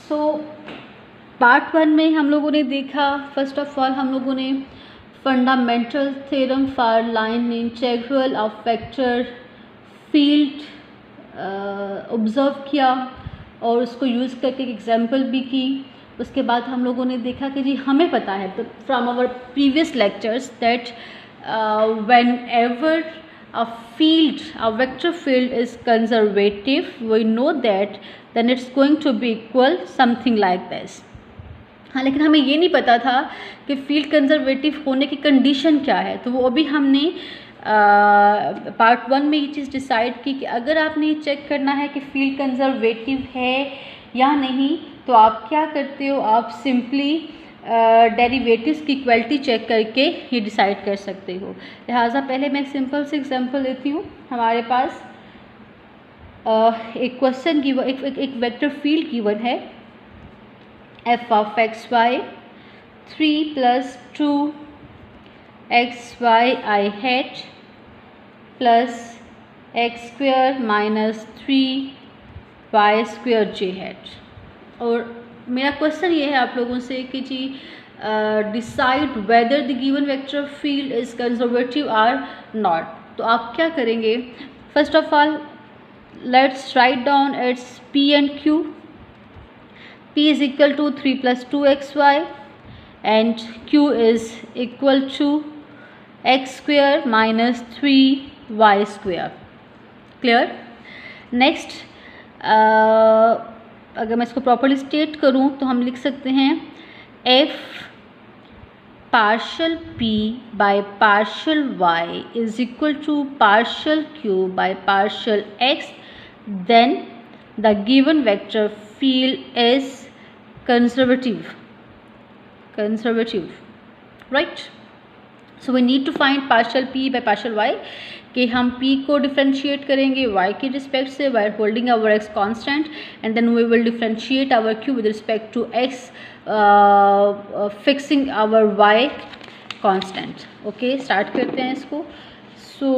So part 1 में हम लोगों ने देखा, फर्स्ट ऑफ ऑल हम लोगों ने fundamental theorem for line integral of vector field observe किया और उसको यूज़ करके एक एग्जांपल भी की। उसके बाद हम लोगों ने देखा कि जी हमें पता है तो from our previous lectures that whenever a field, a vector field is conservative, we know that then it's going to be equal something like this. हाँ, लेकिन हमें ये नहीं पता था कि फील्ड कंजर्वेटिव होने की कंडीशन क्या है, तो वो अभी हमने पार्ट 1 में ये चीज़ डिसाइड की कि अगर आपने ये चेक करना है कि फील्ड कंजर्वेटिव है या नहीं तो आप क्या करते हो, आप सिंपली डेरिवेटिव्स की इक्वलिटी चेक करके ये डिसाइड कर सकते हो। लिहाजा पहले मैं एक सिंपल से एग्जांपल देती हूँ। हमारे पास एक क्वेश्चन गिवन, एक वेक्टर फील्ड गिवन है f of x y 3 plus 2 x y I hat plus x square minus 3 y square j hat। और मेरा क्वेश्चन ये है आप लोगों से कि जी decide whether the given vector field is conservative or not. तो आप क्या करेंगे, first of all let's write down it's p and q। p is equal to 3 plus 2xy and q is equal to x square minus 3y square। Clear. Next अगर मैं इसको properly state करूं तो हम लिख सकते हैं f partial p by partial y is equal to partial q by partial x, then the given vector field is conservative, right? So we need to find partial p by partial y कि हम p को differentiate करेंगे y के respect से by holding our x constant and then we will differentiate our q with respect to x fixing our y constant। Okay, start करते हैं इसको। So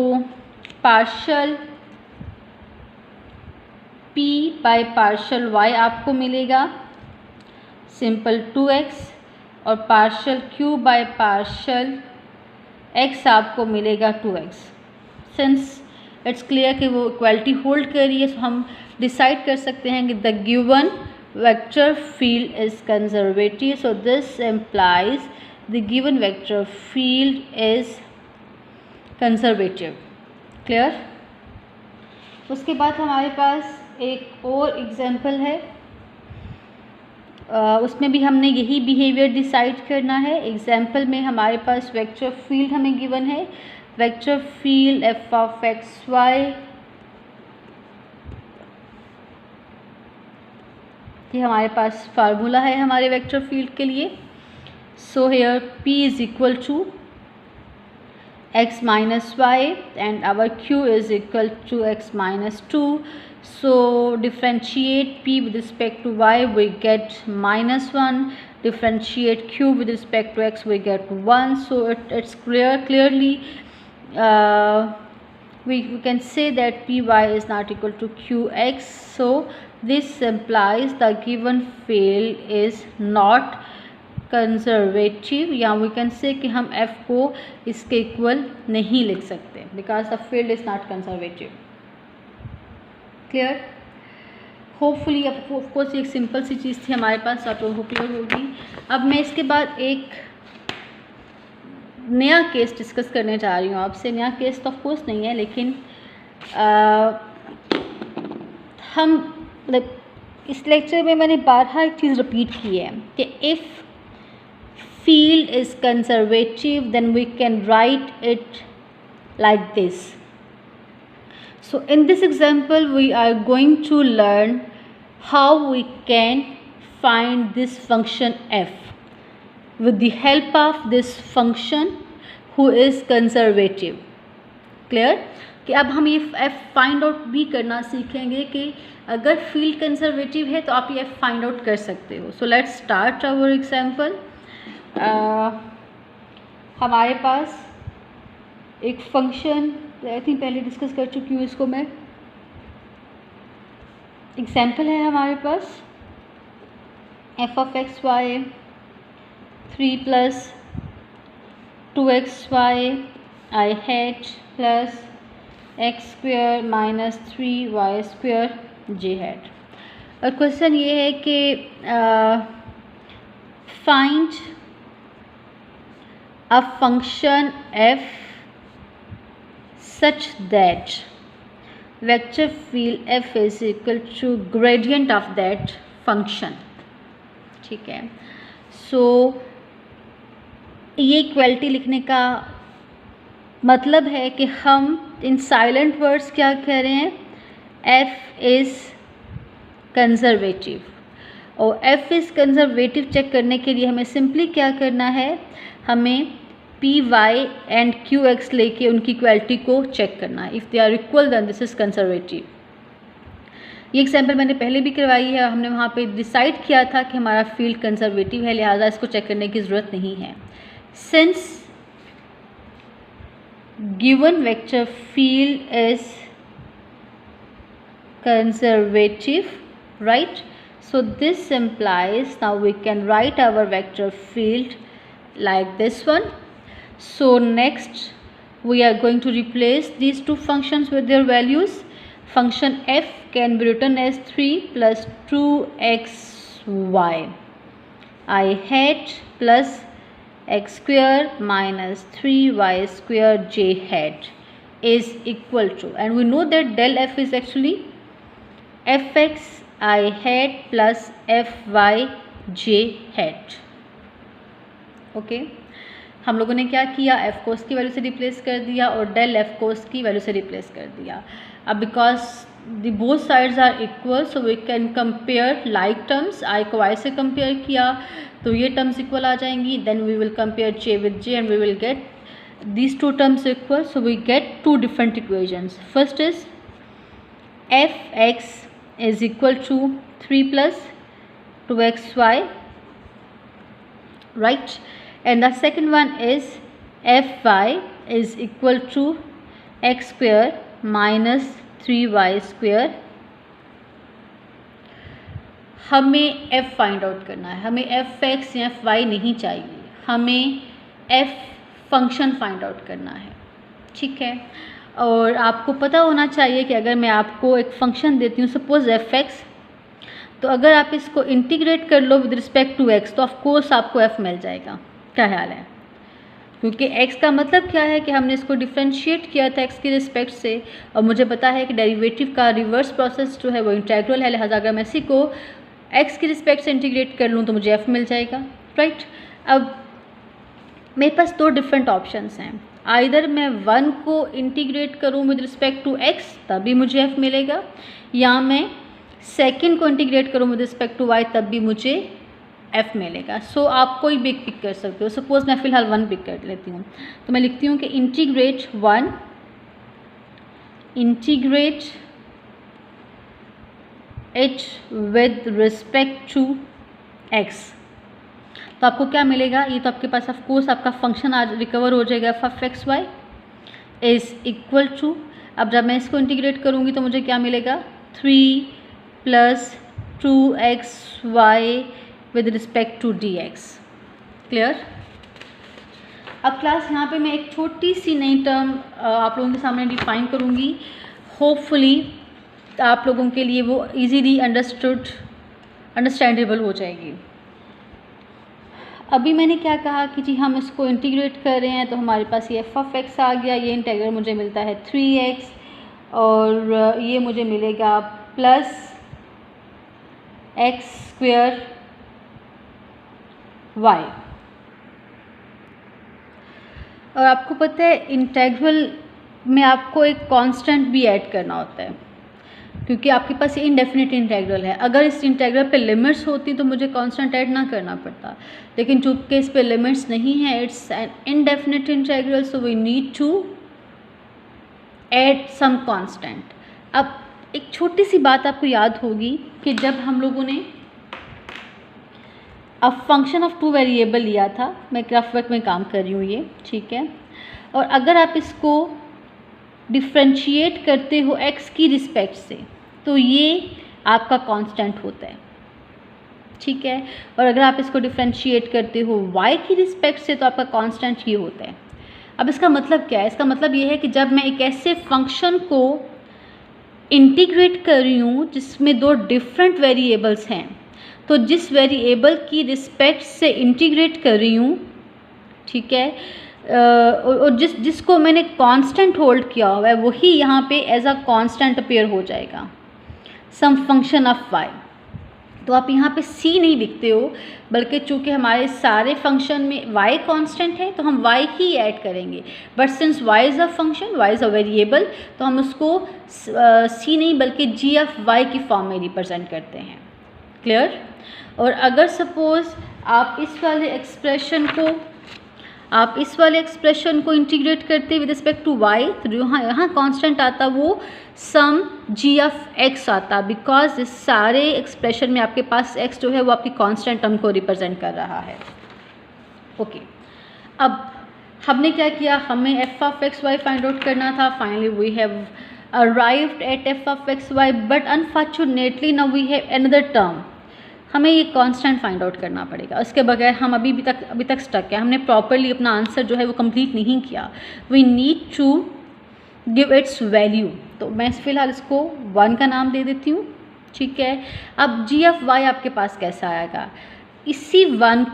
partial p by partial y आपको मिलेगा simple 2x और partial q by partial x आपको मिलेगा 2x। Since it's clear कि वो इक्वालिटी होल्ड कर रही है, तो हम डिसाइड कर सकते हैं कि the given vector field is conservative, so this implies the given vector field is conservative. Clear. उसके बाद हमारे पास एक और एग्जांपल है, उसमें भी हमने यही बिहेवियर डिसाइड करना है। एग्जाम्पल में हमारे पास वेक्टर फील्ड हमें गिवन है, vector field f of x y, ये हमारे पास फार्मूला है हमारे वेक्टर फील्ड के लिए। So here p is equal to x minus y and our q is equal to x minus 2. So differentiate p with respect to y, we get minus 1. Differentiate q with respect to x, we get 1. So it's clearly we can say that py is not equal to qx. So this implies the given field is not conservative, या we can say कि हम f को इसके equal नहीं लिख सकते because the field is not conservative. Clear. Hopefully of course एक simple सी चीज़ थी हमारे पास, आप लोगों को क्लियर होगी। अब मैं इसके बाद एक नया केस डिस्कस करने जा रही हूँ आपसे। नया केस तो ऑफकोर्स नहीं है, लेकिन हम मतलब इस लेक्चर में मैंने बारहा एक चीज़ रिपीट की है कि if field is conservative then we can write it like this. So in this example we are going to learn how we can find this function f with the help of this function who is conservative। Clear कि अब हम ये f find out भी करना सीखेंगे कि अगर field conservative है तो आप ये f फाइंड आउट कर सकते हो। So let's start our example. हमारे पास एक फंक्शन आई थिंक पहले डिस्कस कर चुकी हूँ इसको मैं। एग्जाम्पल है हमारे पास f of x y 3 plus 2xy i hat plus x square minus 3y square j hat. और क्वेश्चन ये है कि find a function f such that vector field f is equal to gradient of that function। ठीक है, सो ये equality लिखने का मतलब है कि हम इन साइलेंट वर्ड्स क्या कह रहे हैं, f इज़ कंजर्वेटिव। और f इज़ कंजर्वेटिव चेक करने के लिए हमें सिंपली क्या करना है, हमें P Y and Q X लेके उनकी इक्वलिटी को चेक करना है। If they are equal then this is conservative. ये एग्जाम्पल मैंने पहले भी करवाई है, हमने वहाँ पे डिसाइड किया था कि हमारा फील्ड कंजर्वेटिव है, लिहाजा इसको चेक करने की ज़रूरत नहीं है। Since given vector field is conservative, right? So this implies now we can write our vector field like this one. So next we are going to replace these two functions with their values. Function f can be written as 3 plus 2xy I hat plus x square minus 3y square j hat is equal to, and we know that del f is actually fx I hat plus fy j hat। Okay, हम लोगों ने क्या किया, f कोस की value से replace कर दिया और डेल f कोस की वैल्यू से रिप्लेस कर दिया। अब because the both sides are equal so we can compare like terms. i को y से कंपेयर किया तो ये टर्म्स इक्वल आ जाएंगी, then we will compare j with j and we will get these two terms equal, so we get two different equations. First is fx is equal to 3 plus 2xy, right? And the second one is fy is equal to x square minus 3y square। हमें f find out करना है, हमें fx या fy नहीं चाहिए, हमें f function find out करना है। ठीक है, और आपको पता होना चाहिए कि अगर मैं आपको एक फंक्शन देती हूँ सपोज fx, तो अगर आप इसको इंटीग्रेट कर लो विद रिस्पेक्ट टू x तो ऑफ कोर्स आपको f मिल जाएगा। क्या ख्याल है? क्योंकि x का मतलब क्या है कि हमने इसको डिफ्रेंशिएट किया था x की रिस्पेक्ट से, और मुझे पता है कि डेरिवेटिव का रिवर्स प्रोसेस जो है वो इंटेग्रल है, लिहाजा अगर मैं इसी को x की रिस्पेक्ट से इंटीग्रेट कर लूँ तो मुझे f मिल जाएगा, राइट? अब मेरे पास दो डिफरेंट ऑप्शंस हैं, आइदर मैं 1 को इंटीग्रेट करूँ विद रिस्पेक्ट टू x तभी मुझे f मिलेगा, या मैं सेकेंड को इंटीग्रेट करूँ विद रिस्पेक्ट टू y तब भी मुझे f मिलेगा। सो आप कोई भी पिक कर सकते हो। सपोज मैं फ़िलहाल 1 पिक कर लेती हूँ, तो मैं लिखती हूँ कि integrate 1 integrate it with respect to x, तो आपको क्या मिलेगा, ये तो आपके पास ऑफ कोर्स आपका फंक्शन आज रिकवर हो जाएगा f(x, y) is equal to, अब जब मैं इसको इंटीग्रेट करूँगी तो मुझे क्या मिलेगा, 3 plus 2xy with respect to dx। Clear? अब क्लास यहाँ पे मैं एक छोटी सी नई टर्म आप लोगों के सामने डिफाइन करूँगी, होपफुली आप लोगों के लिए वो इजीली अंडरस्टैंडेबल हो जाएगी। अभी मैंने क्या कहा कि जी हम इसको इंटीग्रेट कर रहे हैं तो हमारे पास ये f(x) आ गया, ये इंटीग्रल मुझे मिलता है 3x और ये मुझे मिलेगा प्लस x स्क्वेयर y। और आपको पता है इंटीग्रल में आपको एक कांस्टेंट भी ऐड करना होता है, क्योंकि आपके पास ये इनडेफिनिट इंटीग्रल है। अगर इस इंटीग्रल पे लिमिट्स होती तो मुझे कांस्टेंट ऐड ना करना पड़ता, लेकिन चूँकि इस पे लिमिट्स नहीं है, it's an indefinite integral, so we need to add some constant. अब एक छोटी सी बात आपको याद होगी कि जब हम लोगों ने अब फंक्शन ऑफ टू वेरिएबल लिया था, मैं क्राफ्टवर्क में काम कर रही हूँ ये, ठीक है, और अगर आप इसको डिफ्रेंशिएट करते हो x की रिस्पेक्ट से तो ये आपका कांस्टेंट होता है। ठीक है। और अगर आप इसको डिफ्रेंशिएट करते हो y की रिस्पेक्ट से तो आपका कांस्टेंट ये होता है। अब इसका मतलब क्या है? इसका मतलब ये है कि जब मैं एक ऐसे फंक्शन को इंटीग्रेट कर रही हूँ जिसमें दो डिफरेंट वेरिएबल्स हैं, तो जिस वेरिएबल की रिस्पेक्ट से इंटीग्रेट कर रही हूँ, ठीक है, और जिसको मैंने कांस्टेंट होल्ड किया हुआ है वही यहाँ पे एज अ कांस्टेंट अपीयर हो जाएगा, सम फंक्शन ऑफ y। तो आप यहाँ पे c नहीं लिखते हो, बल्कि चूँकि हमारे सारे फंक्शन में y कांस्टेंट है तो हम y ही ऐड करेंगे, but since y is a function, y is a variable, तो हम उसको c नहीं बल्कि g ऑफ y की फॉर्म में रिप्रेजेंट करते हैं। क्लियर? और अगर सपोज़ आप इस वाले एक्सप्रेशन को इंटीग्रेट करते विद रिस्पेक्ट टू y, तो यहाँ कांस्टेंट आता वो सम g ऑफ x आता, बिकॉज इस सारे एक्सप्रेशन में आपके पास x जो है वो आपकी कांस्टेंट टर्म को रिप्रेजेंट कर रहा है। ओके, अब हमने क्या किया? हमें f of x Y find out करना था। Finally we have arrived at f of x Y, but unfortunately now we have another term. हमें ये कांस्टेंट फाइंड आउट करना पड़ेगा, उसके बगैर हम अभी तक स्टक है। हमने प्रॉपरली अपना आंसर जो है वो कंप्लीट नहीं किया। We need to give its value. तो मैं फ़िलहाल इसको 1 का नाम दे देती हूँ, ठीक है। अब g ऑफ y आपके पास कैसा आएगा? इसी वन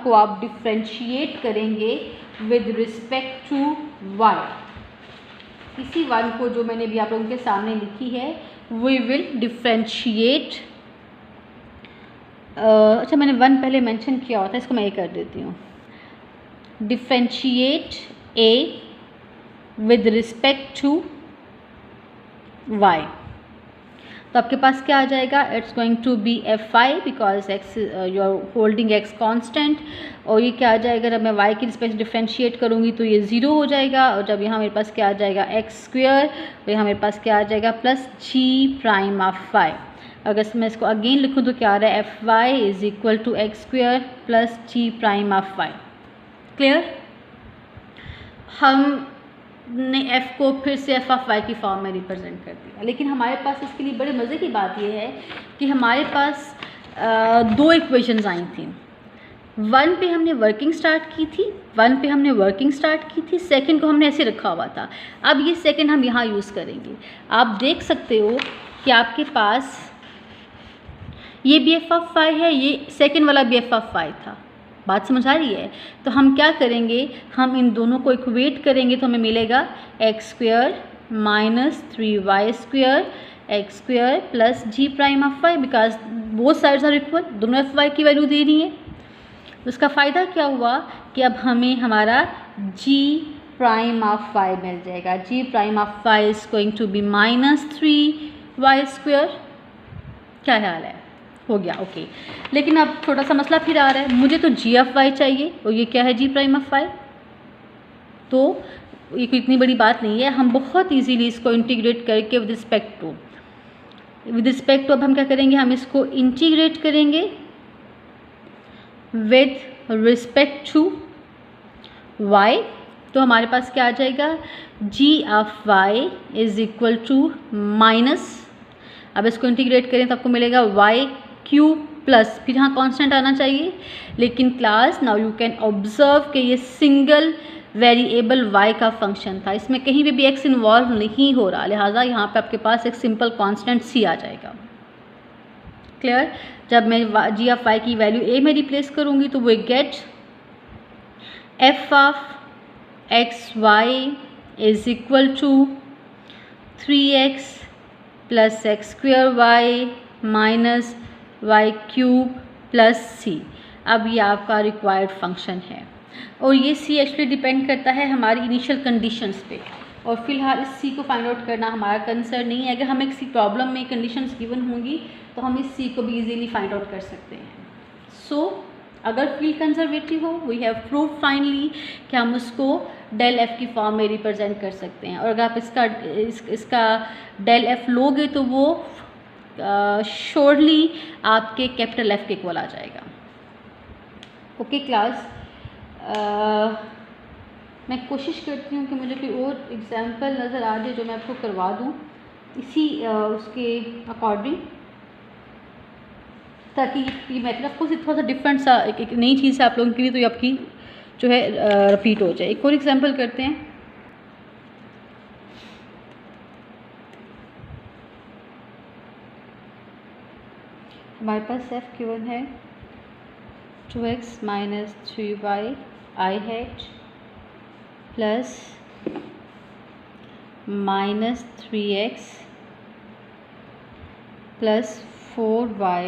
को आप डिफ्रेंशिएट करेंगे विद रिस्पेक्ट टू y। इसी वन को जो मैंने भी आप लोगों के सामने लिखी है, वी विल डिफ्रेंशिएट। अच्छा, मैंने 1 पहले मेंशन किया हुआ था, इसको मैं ये कर देती हूँ। Differentiate a with respect to y। तो आपके पास क्या आ जाएगा? It's going to be f(y) because x you are holding x constant. और ये क्या आ जाएगा? जब मैं y की रिस्पेक्ट डिफ्रेंशिएट करूँगी तो ये 0 हो जाएगा। और जब यहाँ मेरे पास क्या आ जाएगा? x²। तो यहाँ मेरे पास क्या आ जाएगा? Plus g' of y। अगर मैं इसको अगेन लिखूँ तो क्या आ रहा है? f(y) is equal to x² plus g' of y। Clear? हमने f को फिर से f ऑफ y की फॉर्म में रिप्रेजेंट कर दिया, लेकिन हमारे पास इसके लिए बड़े मज़े की बात यह है कि हमारे पास 2 इक्वेशंस आई थी। 1 पे हमने वर्किंग स्टार्ट की थी, सेकंड को हमने ऐसे रखा हुआ था। अब ये सेकंड हम यहाँ यूज़ करेंगे। आप देख सकते हो कि आपके पास ये भी f ऑफ y है, ये सेकंड वाला भी f ऑफ y था। बात समझ आ रही है? तो हम क्या करेंगे? हम इन दोनों को इक्वेट करेंगे तो हमें मिलेगा x² minus 3y² x² plus g' of y, because both sides are equal, दोनों f y की वैल्यू दे रही है। उसका फ़ायदा क्या हुआ कि अब हमें हमारा g' ऑफ y मिल जाएगा। g' of y is going to be minus 3y²। क्या ख्याल है? हो गया? ओके। लेकिन अब थोड़ा सा मसला फिर आ रहा है, मुझे तो g ऑफ y चाहिए और ये क्या है? g' of y। तो ये कोई इतनी बड़ी बात नहीं है, हम बहुत इजीली इसको इंटीग्रेट करके विद रिस्पेक्ट टू अब हम क्या करेंगे? हम इसको इंटीग्रेट करेंगे विद रिस्पेक्ट टू y। तो हमारे पास क्या आ जाएगा? g of y is equal to minus, अब इसको इंटीग्रेट करें तो आपको मिलेगा y³ प्लस, फिर यहाँ कांस्टेंट आना चाहिए। लेकिन class now you can observe कि ये सिंगल वेरिएबल y का फंक्शन था, इसमें कहीं भी x इन्वॉल्व नहीं हो रहा, लिहाजा यहाँ पे आपके पास एक सिंपल कांस्टेंट c आ जाएगा। क्लियर? जब मैं g ऑफ y की वैल्यू a में रिप्लेस करूँगी तो वो get f of xy is equal to 3x plus x² minus y³ plus c। अब ये आपका रिक्वायर्ड फंक्शन है और ये c एक्चुअली डिपेंड करता है हमारी इनिशियल कंडीशंस पे, और फिलहाल इस c को फाइंड आउट करना हमारा कंसर्न नहीं है। अगर हमें किसी प्रॉब्लम में कंडीशंस गिवन होंगी तो हम इस c को भी इजीली फाइंड आउट कर सकते हैं। सो अगर फील्ड कंजर्वेटिव हो, वी हैव प्रूव फाइनली कि हम उसको डेल f की फॉर्म में रिप्रेजेंट कर सकते हैं। और अगर आप इसका डेल f लोगे तो वो श्योरली आपके कैपिटल F के इक्वल आ जाएगा। ओके क्लास, मैं कोशिश करती हूँ कि मुझे कोई और एग्जाम्पल नज़र आ जाए जो मैं आपको करवा दूँ इसी उसके अकॉर्डिंग। ताकि ये मेथड ऑफ कोर्स थोड़ा सा डिफरेंट सा एक नई चीज़ है आप लोगों के लिए, तो ये आपकी जो है रिपीट हो जाए। एक और एग्जांपल करते हैं। हमारे पास f गिवन है 2x minus 3y i hat plus minus 3x plus 4y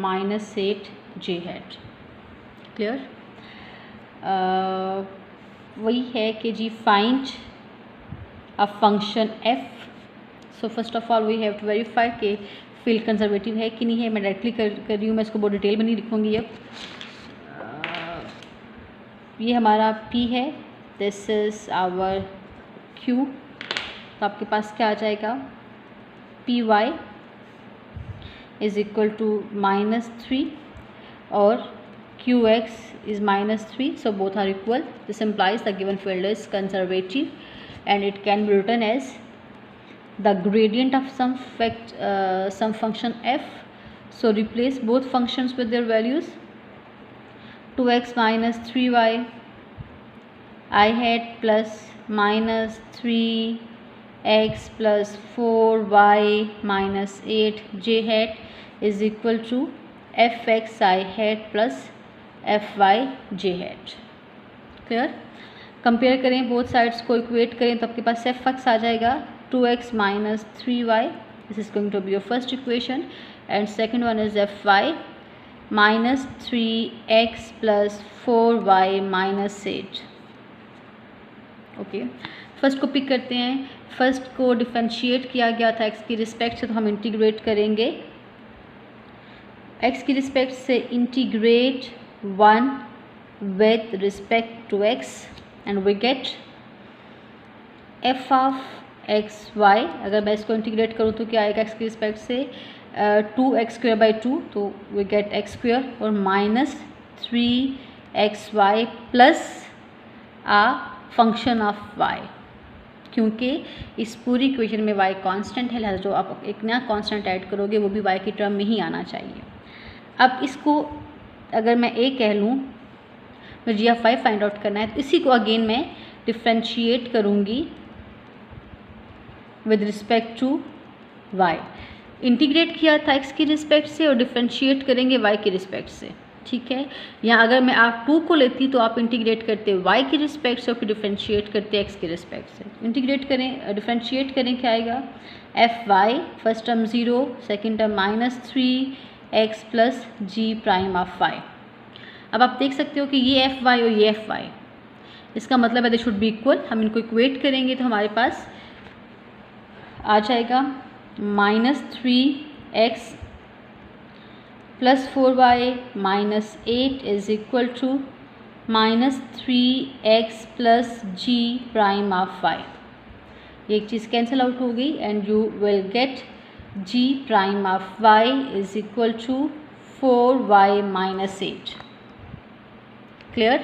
minus 8j hat. Clear? वही है कि जी find a function f। So first of all we have to verify कि फील्ड कंजर्वेटिव है कि नहीं है। मैं डायरेक्टली कर रही हूँ, मैं इसको बहुत डिटेल में नहीं लिखूँगी। अब ये हमारा p है, दिस इज़ आवर q। तो आपके पास क्या आ जाएगा, p y is equal to -3 और q x is -3, so both are equal. This implies the given field is conservative and it can be written as the gradient of some function f. So replace both functions with their values. 2x minus 3y I hat plus minus 3x plus 4y minus 8j hat is equal to fx I hat plus fy j hat. Clear? Compare करें, both sides को equate करें तो आपके पास fx आ जाएगा 2x minus 3y. This is going to be your first equation and second one is fy minus 3x plus 4y minus 8. Okay, first को pick करते हैं। First को डिफरेंशिएट किया गया था x की रिस्पेक्ट से, तो हम इंटीग्रेट करेंगे। x की रिस्पेक्ट से integrate 1 with respect to x and we get f of x y. अगर मैं इसको इंटीग्रेट करूँ तो क्या आएगा x की रिस्पेक्ट से 2x²/2, तो वी गेट x² और minus 3xy plus a function of y। क्योंकि इस पूरी इक्वेशन में y कांस्टेंट है, लिहाजा जो आप एक नया कांस्टेंट ऐड करोगे वो भी y की टर्म में ही आना चाहिए। अब इसको अगर मैं a कह लूँ, मुझे g of y find out करना है, तो इसी को अगेन मैं डिफ्रेंशिएट करूँगी with respect to y। Integrate किया था x की रिस्पेक्ट से और डिफ्रेंशिएट करेंगे y की रिस्पेक्ट से। ठीक है, या अगर मैं आप 2 को लेती तो आप इंटीग्रेट करते y की रिस्पेक्ट से और फिर डिफ्रेंशिएट करते x की रिस्पेक्ट से। इंटीग्रेट करें, डिफ्रेंशिएट करें, क्या आएगा fy, first term 0, second term -3x plus g prime of y। अब आप देख सकते हो कि ये fy और ये fy, इसका मतलब है दे शुड बी इक्वल। हम इनको इक्वेट करेंगे तो हमारे पास आ जाएगा -3x plus 4y minus 8 is equal to -3x plus g prime of y। ये एक चीज़ कैंसिल आउट हो गई and you will get g prime of y is equal to 4y minus 8। Clear?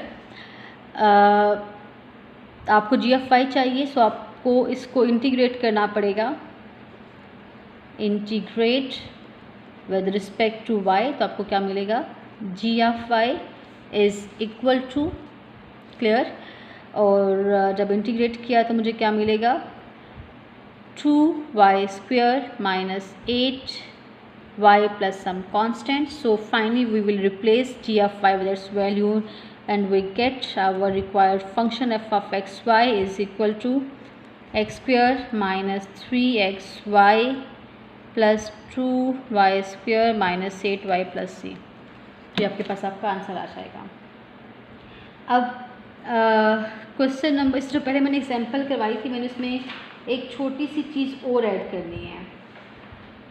आपको g ऑफ y चाहिए, so आपको इसको integrate करना पड़ेगा। Integrate with respect to y, तो आपको क्या मिलेगा, g of y is equal to, clear, और जब इंटीग्रेट किया तो मुझे क्या मिलेगा 2y² minus 8y plus some constant. So finally we will replace g of y with its value and we get our required function f of xy is equal to x² minus 3xy plus 2y² minus 8y plus c। ये आपके पास आपका answer आ जाएगा। अब question number, इससे पहले मैंने example करवाई थी, मैंने उसमें एक छोटी सी चीज़ और ऐड करनी है।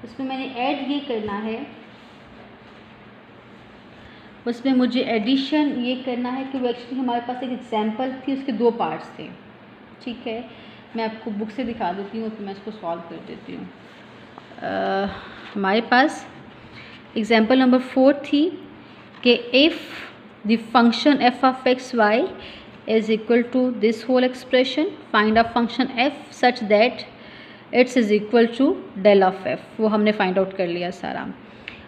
उसमें मैंने ऐड ये करना है, उसमें मुझे एडिशन ये करना है कि वो एक्चुअली हमारे पास एक एग्जांपल थी, उसके 2 पार्ट्स थे। ठीक है, मैं आपको बुक से दिखा देती हूँ, तो मैं इसको सॉल्व कर देती हूँ। हमारे पास एग्जांपल नंबर 4 थी कि if the function f of x y is equal to this whole expression, find a function f such that its is equal to del of f। वो हमने फाइंड आउट कर लिया सारा।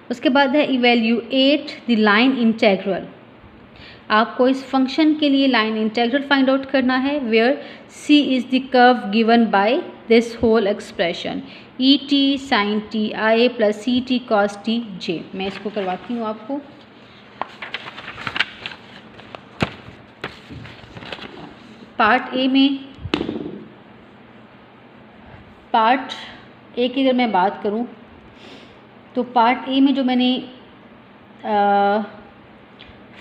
उसके बाद है इवेल्यूएट द लाइन इंटेग्रल। आपको इस फंक्शन के लिए लाइन इंटेग्रल फाइंड आउट करना है where c is the curve given by this whole expression e t sine t i plus c t cos t j. मैं इसको करवाती हूँ आपको। पार्ट ए की अगर मैं बात करूँ तो पार्ट ए में जो मैंने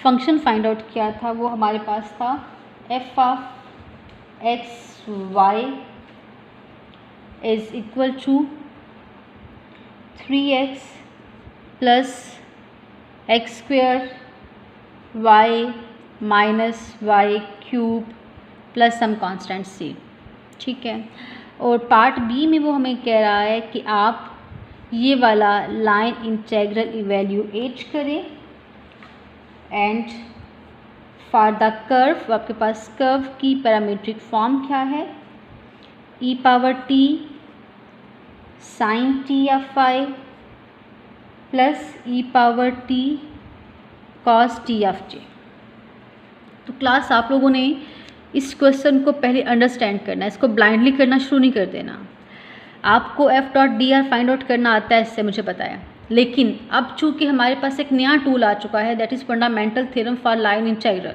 फंक्शन फाइंड आउट किया था वो हमारे पास था f of x y is equal to 3x plus x square y minus y cube plus some constant c। ठीक है। और पार्ट बी में वो हमें कह रहा है कि आप ये वाला लाइन इंटेग्रल इवेल्यूएट करें एंड फॉर द कर्व आपके पास कर्व की पैरामीट्रिक फॉर्म क्या है e power t sine t of phi plus e power t cos t of j। तो क्लास आप लोगों ने इस क्वेश्चन को पहले अंडरस्टैंड करना है, इसको ब्लाइंडली करना शुरू नहीं कर देना। आपको F dot d are find out करना आता है, इससे मुझे पता है, लेकिन अब चूंकि हमारे पास एक नया टूल आ चुका है that is fundamental theorem for line integral,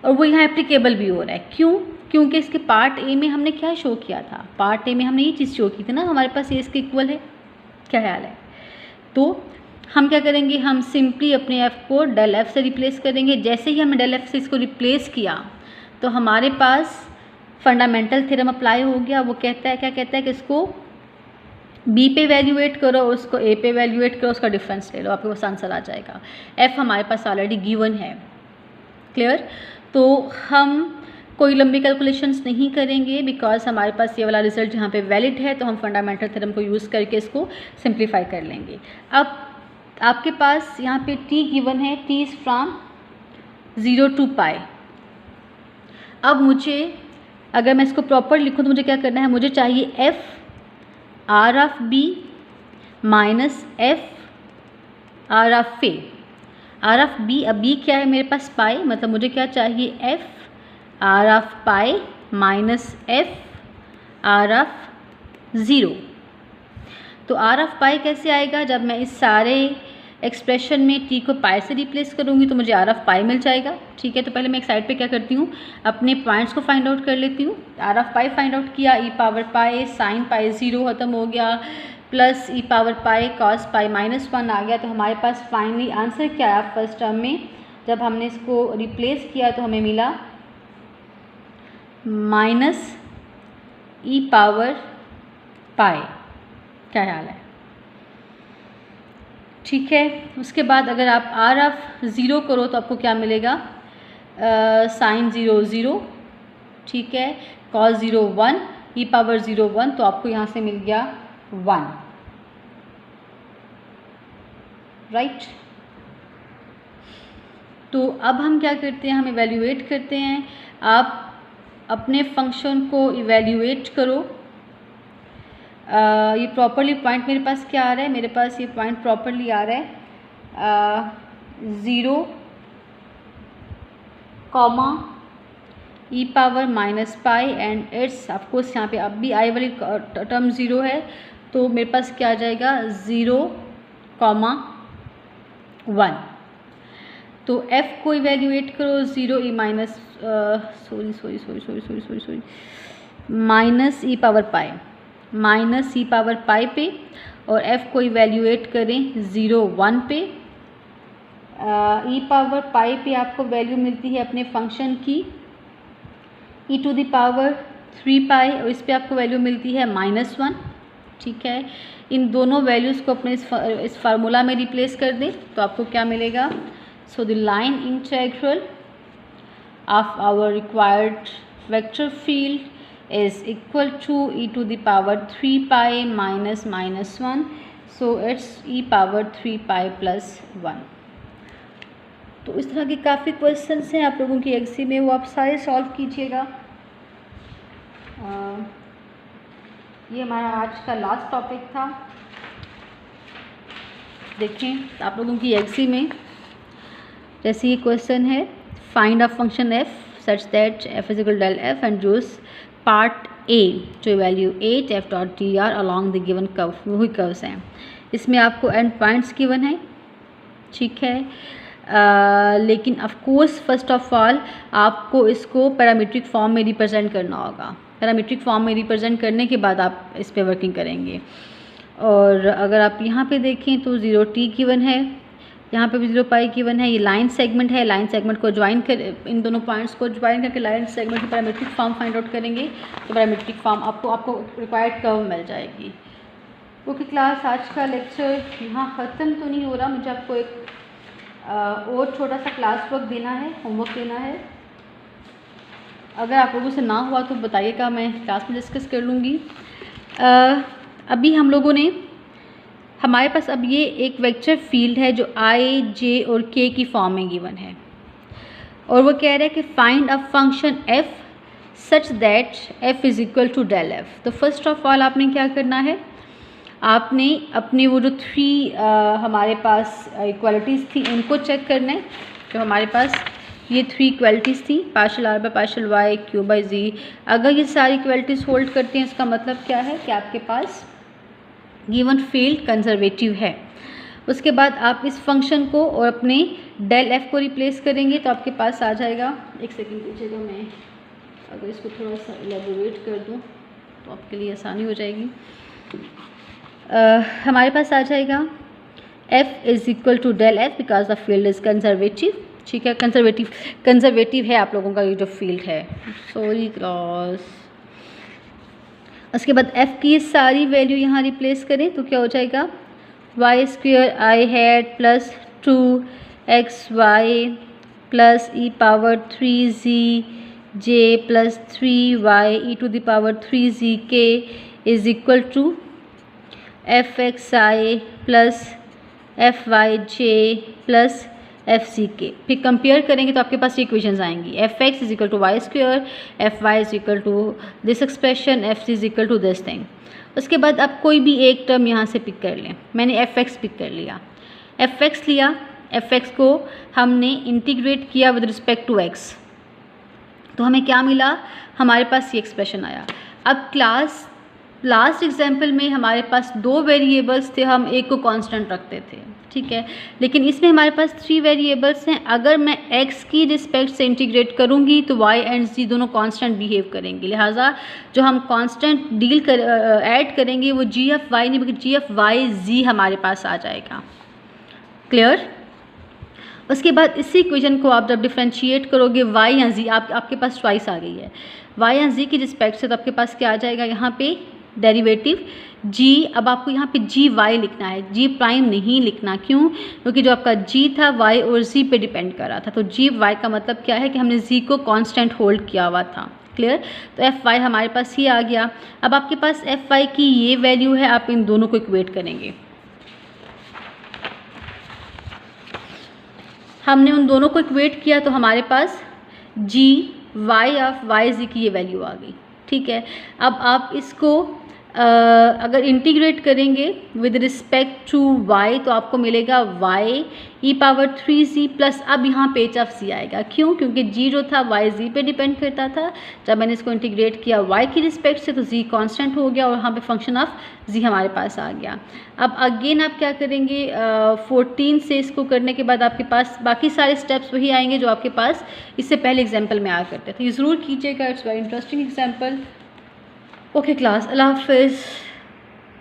और वो यहाँ एप्लीकेबल भी हो रहा है। क्यों? क्योंकि इसके पार्ट ए में हमने क्या शो किया था, पार्ट ए में हमने ये चीज़ शो की थी ना, हमारे पास ये इसके इक्वल है। क्या ख्याल है? तो हम क्या करेंगे, हम सिंपली अपने एफ को डेल एफ से रिप्लेस करेंगे। जैसे ही हमने डेल एफ से इसको रिप्लेस किया तो हमारे पास फंडामेंटल थ्योरम अप्लाई हो गया। वो कहता है, क्या कहता है कि इसको बी पे वैल्यूएट करो, उसको ए पे वैल्यूएट करो, उसका डिफरेंस ले लो, आपके पास आंसर आ जाएगा। एफ हमारे पास ऑलरेडी गिवन है। क्लियर? तो हम कोई लंबी कैलकुलेशंस नहीं करेंगे बिकॉज हमारे पास ये वाला रिजल्ट यहाँ पे वैलिड है, तो हम फंडामेंटल थ्योरम को यूज़ करके इसको सिंप्लीफाई कर लेंगे। अब आपके पास यहाँ पे t गिवन है, t इज़ फ्रॉम 0 to पाई। अब मुझे अगर मैं इसको प्रॉपर लिखूँ तो मुझे क्या करना है, मुझे चाहिए f r of b minus f r of a। r of b, अब b क्या है मेरे पास पाई, मतलब मुझे क्या चाहिए f r of pi minus f r of 0। तो r ऑफ पाई कैसे आएगा, जब मैं इस सारे एक्सप्रेशन में t को पाई से रिप्लेस करूँगी तो मुझे r ऑफ पाई मिल जाएगा। ठीक है, तो पहले मैं एक साइड पे क्या करती हूँ, अपने पॉइंट्स को फाइंड आउट कर लेती हूँ। r of pi find out किया, e power pi sine pi 0 खत्म हो गया, plus e power pi cos pi minus 1 आ गया। तो हमारे पास फाइनली आंसर क्या है फर्स्ट टर्म में, जब हमने इसको रिप्लेस किया तो हमें मिला माइनस e पावर पाई। क्या ख्याल है? ठीक है। उसके बाद अगर आप r ऑफ 0 करो तो आपको क्या मिलेगा, साइन 0 0, ठीक है, कॉस 0 1, e पावर 0 1, तो आपको यहाँ से मिल गया 1। राइट? तो अब हम क्या करते हैं, हम इवैल्यूएट करते हैं। आप अपने फंक्शन को इवैल्यूएट करो। ये प्रॉपरली पॉइंट मेरे पास क्या आ रहा है, मेरे पास ये पॉइंट प्रॉपरली आ रहा है 0 comma e power minus pi and it's of course यहाँ पे अब भी आई वाली टर्म 0 है, तो मेरे पास क्या आ जाएगा 0 कॉमा 1। तो f को इवैल्यूएट करो 0 e माइनस माइनस ई पावर पाई माइनस ई पावर पाई पे, और f को इवैल्यूएट करें 0 1 पे। e पावर पाई पे आपको वैल्यू मिलती है अपने फंक्शन की e टू द पावर 3 पाई, और इस पे आपको वैल्यू मिलती है -1। ठीक है, इन दोनों वैल्यूज़ को अपने इस फार्मूला में रिप्लेस कर दें तो आपको क्या मिलेगा। So the line integral of our required vector field is equal to e to the power 3 pi minus -1, so it's e power 3 pi plus 1। तो इस तरह के काफ़ी क्वेश्चंस हैं आप लोगों की एग्जाम में, वो आप सारे सॉल्व कीजिएगा। ये हमारा आज का लास्ट टॉपिक था। देखें आप लोगों की एग्जी में, जैसे ये क्वेश्चन है, find a function f such that f is equal del f and use part A जो evaluate f dot d r along the given curve, वही कर्व्स हैं। इसमें आपको एंड पॉइंट्स गिवन है, ठीक है। लेकिन of course first of all आपको इसको पैरामीट्रिक फॉर्म में रिप्रेजेंट करना होगा। पैरामीट्रिक फॉर्म में रिप्रेजेंट करने के बाद आप इस पे वर्किंग करेंगे। और अगर आप यहाँ पे देखें तो 0t गिवन है, यहाँ पे भी 0 पाई गिवन है। ये लाइन सेगमेंट है, लाइन सेगमेंट को ज्वाइन कर, इन दोनों पॉइंट्स को ज्वाइन करके लाइन सेगमेंट की पैरामीट्रिक फॉर्म फाइंड आउट करेंगे तो पैरामीट्रिक फॉर्म आपको रिक्वायर्ड कर्व मिल जाएगी। ओके क्लास, आज का लेक्चर यहाँ ख़त्म तो नहीं हो रहा, मुझे आपको एक और छोटा सा क्लास वर्क देना है, होमवर्क देना है। अगर आप लोगों से ना हुआ तो बताइएगा, मैं क्लास में डिस्कस कर लूँगी। अभी हम लोगों ने, हमारे पास अब ये एक वेक्टर फील्ड है जो आई, जे और के की फॉर्म में गिवन है, और वो कह रहा है कि find a function f such that f is equal to del f. तो फर्स्ट ऑफ ऑल आपने क्या करना है, आपने अपनी वो जो 3 हमारे पास इक्वालिटीज़ थी उनको चेक करना है। जो हमारे पास ये 3 इक्वालिटीज़ थी, partial r by partial y, q by g, अगर ये सारी इक्वालिटीज़ होल्ड करती हैं इसका मतलब क्या है कि आपके पास गिवन फील्ड कंजर्वेटिव है। उसके बाद आप इस फंक्शन को और अपने डेल एफ को रिप्लेस करेंगे तो आपके पास आ जाएगा, एक सेकेंड पीछेगा, मैं अगर इसको थोड़ा सा एलेबोरेट कर दूँ तो आपके लिए आसानी हो जाएगी। हमारे पास आ जाएगा f is equal to del f because the field is conservative, ठीक है। कंजर्वेटिव है आप लोगों का ये जो फील्ड है, सॉरी क्लास। उसके बाद f की सारी वैल्यू यहाँ रिप्लेस करें तो क्या हो जाएगा, y square i hat plus 2xy प्लस e power 3z j plus 3y e to the power 3z k is equal to f x i plus f y j plus f c k. फिर compare करेंगे तो आपके पास ये equations आएंगी, f x is equal to y square, f y is equal to this expression, f c is equal to this thing. उसके बाद आप कोई भी एक टर्म यहाँ से पिक कर लें। मैंने एफ एक्स पिक कर लिया, एफ एक्स लिया, एफ एक्स को हमने इंटीग्रेट किया विद रिस्पेक्ट टू एक्स, तो हमें क्या मिला, हमारे पास ये एक्सप्रेशन आया। अब क्लास लास्ट एग्जाम्पल में हमारे पास 2 वेरिएबल्स थे, हम एक को कांस्टेंट रखते थे, ठीक है। लेकिन इसमें हमारे पास 3 वेरिएबल्स हैं। अगर मैं x की रिस्पेक्ट से इंटीग्रेट करूंगी तो y एंड z दोनों कांस्टेंट बिहेव करेंगे, लिहाजा जो हम कांस्टेंट ऐड करेंगे वो जी एफ वाई नहीं बल्कि जी एफ वाई जी हमारे पास आ जाएगा। क्लियर। उसके बाद इसी इक्वेशन को आप जब डिफ्रेंशिएट करोगे y या z, आपके पास चॉइस आ गई है y या z की रिस्पेक्ट से, तो आपके पास क्या आ जाएगा, यहाँ पे डेरिवेटिव g। अब आपको यहाँ पे जी वाई लिखना है, g प्राइम नहीं लिखना, क्यों, क्योंकि जो आपका g था y और z पे डिपेंड कर रहा था। तो जी वाई का मतलब क्या है कि हमने z को कांस्टेंट होल्ड किया हुआ था। क्लियर। तो एफ वाई हमारे पास ही आ गया। अब आपके पास एफ वाई की ये वैल्यू है, आप इन दोनों को इक्वेट करेंगे। हमने उन दोनों को इक्वेट किया तो हमारे पास जी वाई ऑफ वाई जी की ये वैल्यू आ गई, ठीक है। अब आप इसको अगर इंटीग्रेट करेंगे विद रिस्पेक्ट टू y तो आपको मिलेगा y e power 3z plus, अब यहाँ पे एच ऑफ z आएगा, क्यों, क्योंकि g जो था y z पे डिपेंड करता था। जब मैंने इसको इंटीग्रेट किया y की रिस्पेक्ट से तो z कांस्टेंट हो गया और यहाँ पे फंक्शन ऑफ z हमारे पास आ गया। अब अगेन आप क्या करेंगे, 14 से इसको करने के बाद आपके पास बाकी सारे स्टेप्स वही आएंगे जो आपके पास इससे पहले एग्जाम्पल में आया करते थे। ये ज़रूर कीजिएगा, it's very interesting example. Okay class, अल्लाह हाफिज़।